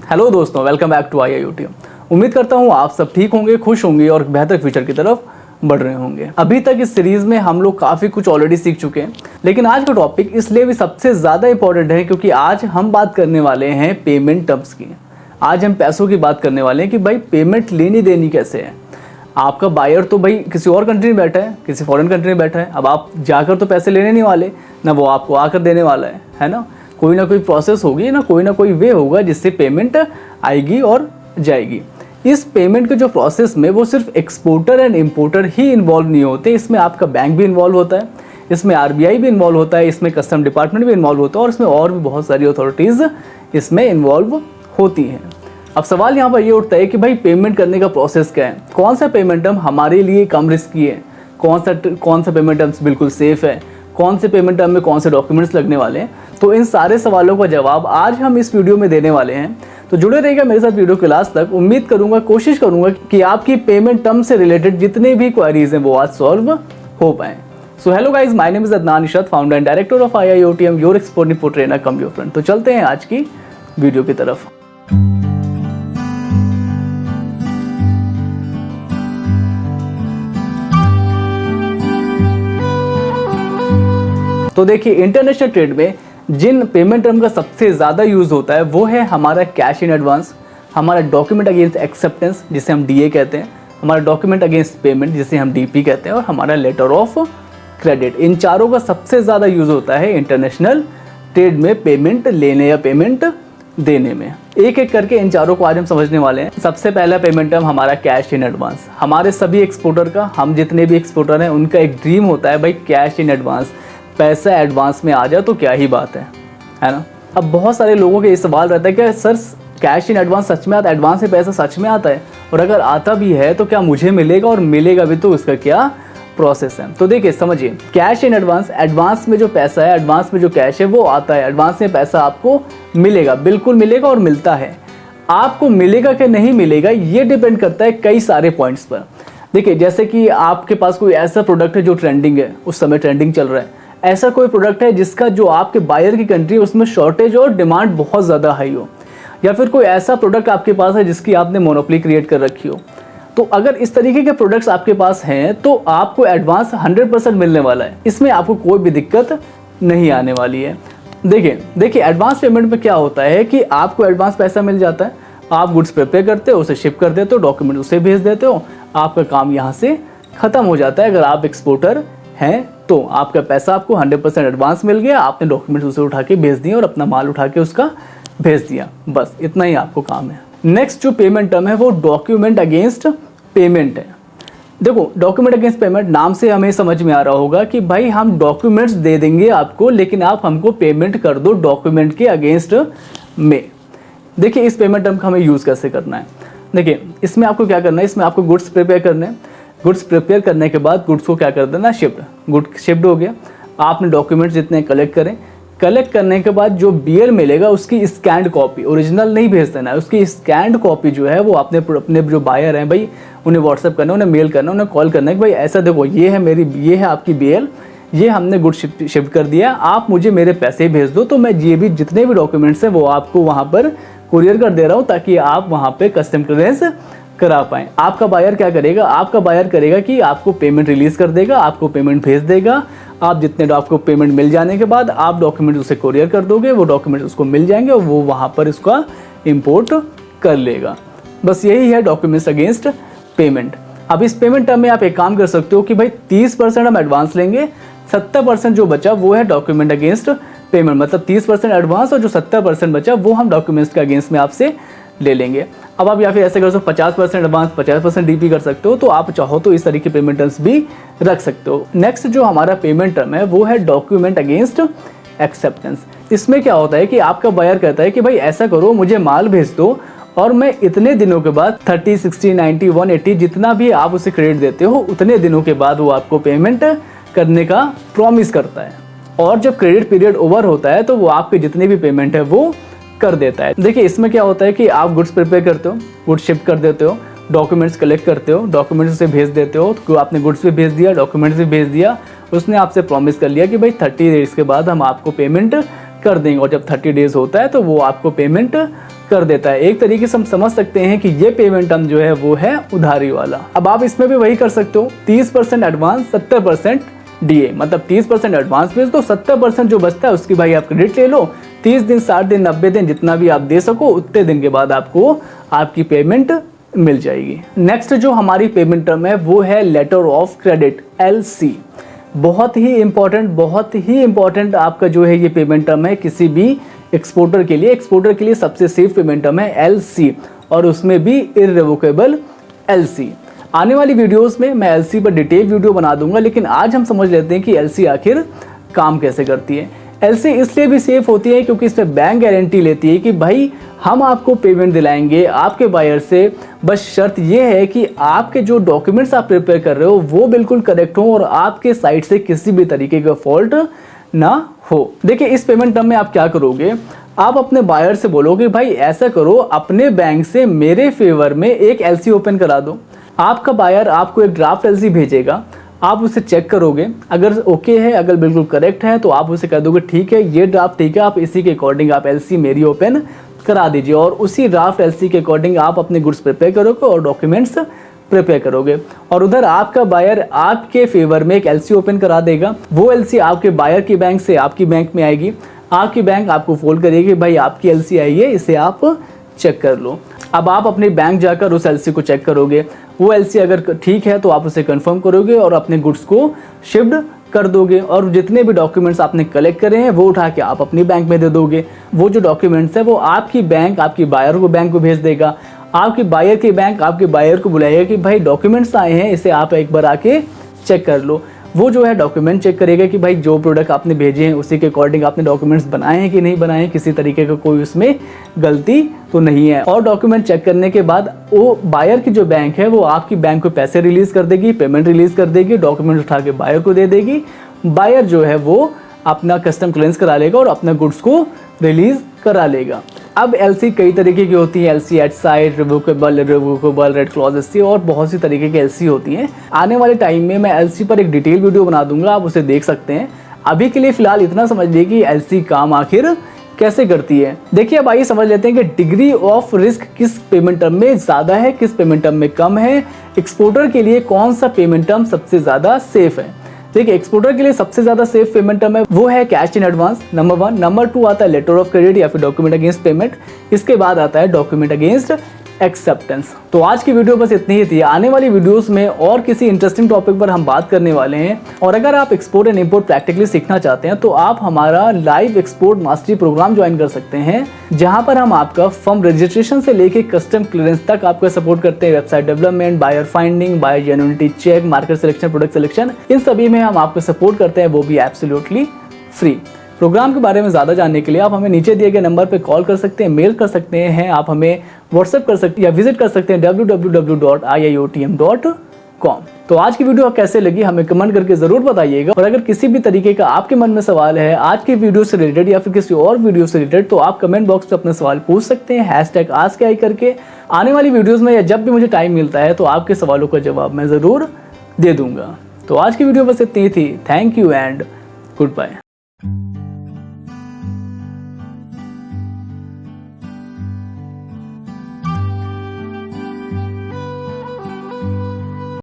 Hello दोस्तों, welcome back to IIoT। उम्मीद करता हूँ आप सब ठीक होंगे, खुश होंगे और बेहतर फ्यूचर की तरफ बढ़ रहे होंगे। अभी तक इस सीरीज में हम लोग काफ़ी कुछ ऑलरेडी सीख चुके हैं, लेकिन आज का टॉपिक इसलिए भी सबसे ज़्यादा इंपॉर्टेंट है क्योंकि आज हम बात करने वाले हैं पेमेंट टर्म्स की। आज हम पैसों की बात करने वाले हैं कि भाई पेमेंट लेनी देनी कैसे है। आपका बायर तो भाई किसी और कंट्री में बैठा है, किसी फॉरेन कंट्री में बैठा है। अब आप जाकर तो पैसे लेने नहीं वाले ना, वो आपको आकर देने वाला है ना। कोई ना कोई प्रोसेस होगी ना, कोई ना कोई वे होगा जिससे पेमेंट आएगी और जाएगी। इस पेमेंट के जो प्रोसेस में वो सिर्फ exporter and importer he involve नहीं होते, इसमें आपका बैंक भी इन्वॉल्व होता है, इसमें RBI भी इन्वॉल्व होता है, इसमें कस्टम डिपार्टमेंट भी इन्वॉल्व होता है और इसमें और भी बहुत सारी अथॉरिटीज़ इसमें इन्वॉल्व होती हैं। अब सवाल यहाँ पर ये उठता है कि भाई पेमेंट करने का प्रोसेस क्या है, कौन सा पेमेंट टर्म हमारे लिए कम रिस्की है, कौन सा पेमेंट टर्म्स बिल्कुल सेफ है, कौन से पेमेंट टर्म में कौन से डॉक्यूमेंट्स लगने वाले हैं। तो इन सारे सवालों का जवाब आज हम इस वीडियो में देने वाले हैं। तो जुड़े रहिएगा मेरे साथ वीडियो के लास्ट तक। उम्मीद करूंगा, कोशिश करूंगा कि आपकी पेमेंट टर्म से रिलेटेड जितने भी क्वेरीज हैं वो आज सॉल्व हो पाए। So hello guys, my name is Adnan Ishrat, founder and director of IIoT, your expert info trainer come your friend. तो चलते हैं आज की वीडियो की तरफ। तो देखिए, इंटरनेशनल ट्रेड में जिन पेमेंट टर्म का सबसे ज़्यादा यूज़ होता है वो है हमारा कैश इन एडवांस, हमारा डॉक्यूमेंट अगेंस्ट एक्सेप्टेंस जिसे हम DA कहते हैं, हमारा डॉक्यूमेंट अगेंस्ट पेमेंट जिसे हम DP कहते हैं, और हमारा लेटर ऑफ क्रेडिट। इन चारों का सबसे ज़्यादा यूज़ होता है इंटरनेशनल ट्रेड में पेमेंट लेने या पेमेंट देने में। एक एक करके इन चारों को आज हम समझने वाले हैं। सबसे पहला पेमेंट टर्म हमारा कैश इन एडवांस। हमारे सभी एक्सपोर्टर का, हम जितने भी एक्सपोर्टर हैं उनका एक ड्रीम होता है भाई कैश इन एडवांस, पैसा एडवांस में आ जाए तो क्या ही बात है ना। अब बहुत सारे लोगों के ये सवाल रहता है कि सर कैश इन एडवांस सच में आता है, एडवांस में पैसा सच में आता है, और अगर आता भी है तो क्या मुझे मिलेगा, और मिलेगा भी तो उसका क्या प्रोसेस है। तो देखिए समझिए, कैश इन एडवांस, एडवांस में जो पैसा है, एडवांस में जो कैश है वो आता है। एडवांस में पैसा आपको मिलेगा, बिल्कुल मिलेगा और मिलता है। आपको मिलेगा कि नहीं मिलेगा ये डिपेंड करता है कई सारे पॉइंट्स पर। देखिए, जैसे कि आपके पास कोई ऐसा प्रोडक्ट है जो ट्रेंडिंग है, उस समय ट्रेंडिंग चल रहा है। ऐसा कोई प्रोडक्ट है जिसका जो आपके बायर की कंट्री है उसमें शॉर्टेज और डिमांड बहुत ज़्यादा हाई हो, या फिर कोई ऐसा प्रोडक्ट आपके पास है जिसकी आपने मोनोपोली क्रिएट कर रखी हो। तो अगर इस तरीके के प्रोडक्ट्स आपके पास हैं तो आपको एडवांस 100% मिलने वाला है, इसमें आपको कोई भी दिक्कत नहीं आने वाली है। देखिए एडवांस पेमेंट में क्या होता है कि आपको एडवांस पैसा मिल जाता है, आप गुड्स प्रिपेयर करते हो, उसे शिप कर देते हो, डॉक्यूमेंट उसे भेज देते हो, आपका काम यहाँ से ख़त्म हो जाता है। अगर आप एक्सपोर्टर हैं तो आपका पैसा आपको 100% एडवांस मिल गया, आपने डॉक्यूमेंट्स उसे उठा के भेज दिए और अपना माल उठा के उसका भेज दिया, बस इतना ही आपको काम है। नेक्स्ट जो पेमेंट टर्म है वो डॉक्यूमेंट अगेंस्ट पेमेंट है। देखो, डॉक्यूमेंट अगेंस्ट पेमेंट नाम से हमें समझ में आ रहा होगा कि भाई हम डॉक्यूमेंट्स दे देंगे आपको, लेकिन आप हमको पेमेंट कर दो डॉक्यूमेंट के अगेंस्ट में। देखिए, इस पेमेंट टर्म का हमें यूज़ कैसे करना है। देखिए, इसमें आपको क्या करना है, इसमें आपको गुड्स प्रिपेयर करने हैं। गुड्स प्रिपेयर करने के बाद गुड्स को क्या कर देना, शिफ्ट। गुड शिफ्ट हो गया, आपने डॉक्यूमेंट्स जितने कलेक्ट करें, कलेक्ट करने के बाद जो बियर मिलेगा उसकी स्कैंड कॉपी, ओरिजिनल नहीं भेज देना है, उसकी स्कैंड कॉपी जो है वो अपने जो बायर हैं भाई उन्हें व्हाट्सएप करना, उन्हें मेल करना, उन्हें कॉल करना है कि भाई ऐसा देखो ये है आपकी बियर, ये हमने गुड शिफ्ट कर दिया, आप मुझे मेरे पैसे भेज दो, तो मैं ये भी जितने भी डॉक्यूमेंट्स हैं वो आपको वहाँ पर कुरियर कर दे रहा हूँ ताकि आप वहाँ पर कस्टम क्लियरेंस करा पाएँ। आपका बायर क्या करेगा, आपका बायर करेगा कि आपको पेमेंट रिलीज कर देगा, आपको पेमेंट भेज देगा। आप जितने आपको पेमेंट मिल जाने के बाद आप डॉक्यूमेंट उसे कुरियर कर दोगे, वो डॉक्यूमेंट उसको मिल जाएंगे और वो वहाँ पर इसका इंपोर्ट कर लेगा। बस यही है डॉक्यूमेंट्स अगेंस्ट पेमेंट। अब इस पेमेंट टर्म में आप एक काम कर सकते हो कि भाई 30% हम एडवांस लेंगे, 70% जो बचा वो है डॉक्यूमेंट अगेंस्ट पेमेंट, मतलब 30% एडवांस और जो 70% बचा वो हम डॉक्यूमेंट्स के अगेंस्ट में आपसे ले लेंगे। अब आप या फिर ऐसे कर सकते हो 50% एडवांस 50% DP कर सकते हो, तो आप चाहो तो इस तरीके के पेमेंट टर्म्स भी रख सकते हो। नेक्स्ट जो हमारा पेमेंट टर्म है वो है डॉक्यूमेंट अगेंस्ट एक्सेप्टेंस। इसमें क्या होता है कि आपका बायर कहता है कि भाई ऐसा करो, मुझे माल भेज दो और मैं इतने दिनों के बाद 30, 60, 90, 180 जितना भी आप उसे क्रेडिट देते हो उतने दिनों के बाद वो आपको पेमेंट करने का प्रॉमिस करता है, और जब क्रेडिट पीरियड ओवर होता है तो वो आपके जितने भी पेमेंट है वो कर देता है। देखिए, इसमें क्या होता है कि आप गुड्स प्रिपेयर करते हो, गुड्स शिफ्ट कर देते हो, डॉक्यूमेंट्स कलेक्ट करते हो, डॉक्यूमेंट्स उसे भेज देते हो, तो आपने गुड्स भी भेज दिया, डॉक्यूमेंट्स भी भेज दिया, उसने आपसे प्रॉमिस कर लिया कि भाई 30 डेज के बाद हम आपको पेमेंट कर देंगे, और जब 30 डेज होता है तो वो आपको पेमेंट कर देता है। एक तरीके से हम समझ सकते हैं कि ये पेमेंट टर्म जो है वो है उधारी वाला। अब आप इसमें भी वही कर सकते हो, 30% एडवांस 70% डीए, मतलब 30% एडवांस भेज दो, 70% जो बचता है उसकी भाई आप क्रेडिट ले लो। 30 दिन, 60 दिन, 90 दिन, जितना भी आप दे सको उतने दिन के बाद आपको आपकी पेमेंट मिल जाएगी। नेक्स्ट जो हमारी पेमेंट टर्म है वो है लेटर ऑफ क्रेडिट, LC। बहुत ही इंपॉर्टेंट आपका जो है ये पेमेंट टर्म है किसी भी एक्सपोर्टर के लिए सबसे सेफ पेमेंट टर्म है LC, और उसमें भी इररिवोकेबल LC। आने वाली वीडियोस में मैं LC पर डिटेल वीडियो बना दूंगा, लेकिन आज हम समझ लेते हैं कि LC आखिर काम कैसे करती है। LC इसलिए भी सेफ होती है क्योंकि इसमें बैंक गारंटी लेती है कि भाई हम आपको पेमेंट दिलाएंगे आपके बायर से, बस शर्त ये है कि आपके जो डॉक्यूमेंट्स आप प्रिपेयर कर रहे हो वो बिल्कुल करेक्ट हो और आपके साइड से किसी भी तरीके का फॉल्ट ना हो। देखिए इस पेमेंट टर्म में आप क्या करोगे, आप अपने बायर से बोलोगे भाई ऐसा करो, अपने बैंक से मेरे फेवर में एक LC ओपन करा दो। आपका बायर आपको एक ड्राफ्ट LC भेजेगा, आप उसे चेक करोगे, अगर ओके है, अगर बिल्कुल करेक्ट है तो आप उसे कह दोगे ठीक है ये ड्राफ्ट ठीक है, आप इसी के अकॉर्डिंग आप LC मेरी ओपन करा दीजिए, और उसी ड्राफ्ट LC के अकॉर्डिंग आप अपने गुड्स प्रिपेयर करोगे और डॉक्यूमेंट्स प्रिपेयर करोगे, और उधर आपका बायर आपके फेवर में एक LC ओपन करा देगा। वो LC आपके बायर की बैंक से आपकी बैंक में आएगी, आपकी बैंक आपको फोन करेगी भाई आपकी LC आई है, इसे आप चेक कर लो। अब आप अपने बैंक जाकर उस LC को चेक करोगे, वो LC अगर ठीक है तो आप उसे कंफर्म करोगे और अपने गुड्स को शिफ्ट कर दोगे, और जितने भी डॉक्यूमेंट्स आपने कलेक्ट करे हैं वो उठा के आप अपनी बैंक में दे दोगे। वो जो डॉक्यूमेंट्स है वो आपकी बैंक आपकी बायर को बैंक को भेज देगा, आपकी बायर की बैंक आपके बायर को बुलाएगा कि भाई डॉक्यूमेंट्स आए हैं, इसे आप एक बार आके चेक कर लो। वो जो है डॉक्यूमेंट चेक करेगा कि भाई जो प्रोडक्ट आपने भेजे हैं उसी के अकॉर्डिंग आपने डॉक्यूमेंट्स बनाए हैं कि नहीं बनाए हैं, किसी तरीके का कोई उसमें गलती तो नहीं है। और डॉक्यूमेंट चेक करने के बाद वो बायर की जो बैंक है वो आपकी बैंक को पैसे रिलीज कर देगी, पेमेंट रिलीज कर देगी, डॉक्यूमेंट उठा के बायर को दे देगी। बायर जो है वो अपना कस्टम क्लियरेंस करा लेगा और अपने गुड्स को रिलीज करा लेगा। अब LC कई तरीके की होती है, LC at sight, revocable, red clause LC, और बहुत सी तरीके की LC होती हैं। आने वाले टाइम में मैं LC पर एक डिटेल वीडियो बना दूंगा, आप उसे देख सकते हैं। अभी के लिए फिलहाल इतना समझ लीजिए कि LC काम आखिर कैसे करती है। देखिए अब आइए समझ लेते हैं कि डिग्री ऑफ रिस्क किस पेमेंट टर्म में ज़्यादा है, किस पेमेंट टर्म में कम है, एक्सपोर्टर के लिए कौन सा पेमेंट टर्म सबसे ज़्यादा सेफ है। देखिए एक्सपोर्टर के लिए सबसे ज्यादा सेफ पेमेंट टर्म है वो है cash in advance, number 1। Number 2 आता है लेटर ऑफ क्रेडिट या फिर डॉक्यूमेंट अगेंस्ट पेमेंट। इसके बाद आता है डॉक्यूमेंट अगेंस्ट एक्सेप्टेंस। तो आज की वीडियो बस इतनी ही थी। आने वाली वीडियोस में और किसी इंटरेस्टिंग टॉपिक पर हम बात करने वाले हैं, और अगर आप एक्सपोर्ट एंड इंपोर्ट प्रैक्टिकली सीखना चाहते हैं तो आप हमारा live export mastery programme join कर सकते हैं, जहां पर हम आपका फर्म रजिस्ट्रेशन से लेके कस्टम क्लियरेंस तक आपका सपोर्ट करते हैं। Website development, buyer finding, buyer genuinity check, market selection, product selection, इन सभी में हम आपको सपोर्ट करते हैं, वो भी एब्सोल्युटली फ्री। प्रोग्राम के बारे में ज़्यादा जानने के लिए आप हमें नीचे दिए गए नंबर पर कॉल कर सकते हैं, मेल कर सकते हैं, आप हमें व्हाट्सएप कर सकते हैं या विजिट कर सकते हैं www.iiotm.com। तो आज की वीडियो कैसे लगी हमें कमेंट करके ज़रूर बताइएगा, और अगर किसी भी तरीके का आपके मन में सवाल है आज की वीडियो से रिलेटेड या फिर किसी और वीडियो से रिलेटेड, तो आप कमेंट बॉक्स पे अपने सवाल पूछ सकते हैं #AskAI करके। आने वाली वीडियोज़ में या जब भी मुझे टाइम मिलता है तो आपके सवालों का जवाब मैं ज़रूर दे दूँगा। तो आज की वीडियो बस इतनी ही थी। Thank you and good bye.